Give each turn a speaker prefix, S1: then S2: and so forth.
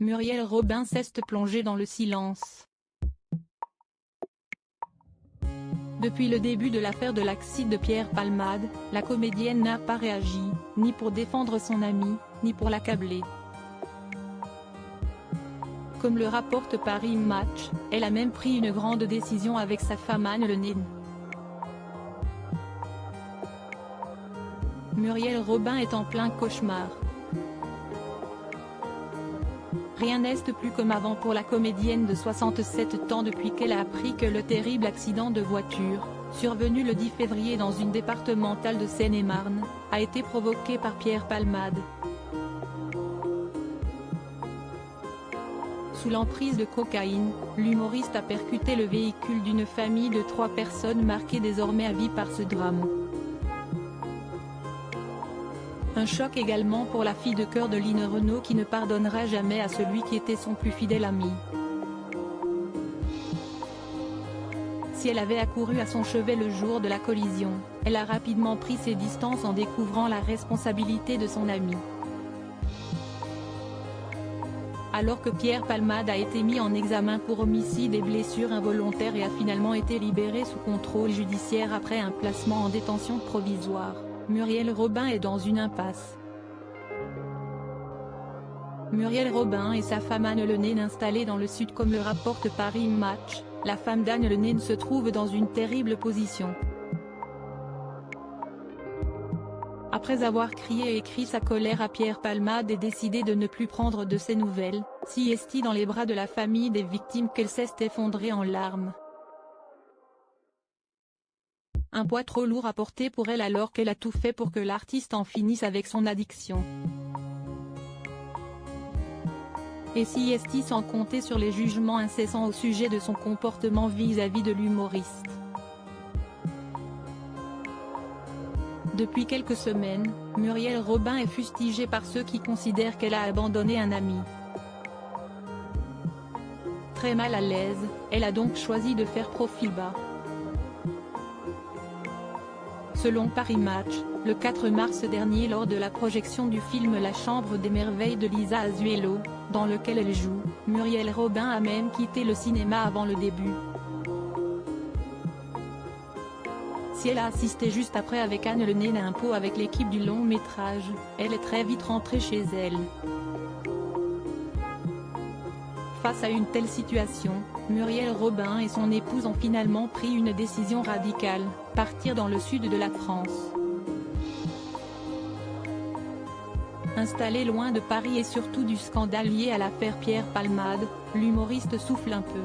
S1: Muriel Robin reste plongée dans le silence. Depuis le début de l'affaire de l'accident de Pierre Palmade, la comédienne n'a pas réagi, ni pour défendre son amie, ni pour l'accabler. Comme le rapporte Paris Match, elle a même pris une grande décision avec sa femme Anne Le Nen. Muriel Robin est en plein cauchemar. Rien n'est plus comme avant pour la comédienne de 67 ans depuis qu'elle a appris que le terrible accident de voiture, survenu le 10 février dans une départementale de Seine-et-Marne, a été provoqué par Pierre Palmade. Sous l'emprise de cocaïne, l'humoriste a percuté le véhicule d'une famille de 3 personnes marquées désormais à vie par ce drame. Un choc également pour la fille de cœur de Line Renaud qui ne pardonnera jamais à celui qui était son plus fidèle ami. Si elle avait accouru à son chevet le jour de la collision, elle a rapidement pris ses distances en découvrant la responsabilité de son ami. Alors que Pierre Palmade a été mis en examen pour homicide et blessures involontaires et a finalement été libéré sous contrôle judiciaire après un placement en détention provisoire, Muriel Robin est dans une impasse. Muriel Robin et sa femme Anne Le Nen installées dans le sud comme le rapporte Paris Match, la femme d'Anne Le Nen se trouve dans une terrible position. Après avoir crié et écrit sa colère à Pierre Palmade et décidé de ne plus prendre de ses nouvelles, si est dans les bras de la famille des victimes qu'elle s'est effondrée en larmes. Un poids trop lourd à porter pour elle alors qu'elle a tout fait pour que l'artiste en finisse avec son addiction. Et si est sans compter sur les jugements incessants au sujet de son comportement vis-à-vis de l'humoriste. Depuis quelques semaines, Muriel Robin est fustigée par ceux qui considèrent qu'elle a abandonné un ami. Très mal à l'aise, elle a donc choisi de faire profil bas. Selon Paris Match, le 4 mars dernier lors de la projection du film La Chambre des Merveilles de Lisa Azuelo, dans lequel elle joue, Muriel Robin a même quitté le cinéma avant le début. Si elle a assisté juste après avec Anne Le Nen à un pot avec l'équipe du long métrage, elle est très vite rentrée chez elle. Face à une telle situation, Muriel Robin et son épouse ont finalement pris une décision radicale, partir dans le sud de la France. Installée loin de Paris et surtout du scandale lié à l'affaire Pierre Palmade, l'humoriste souffle un peu.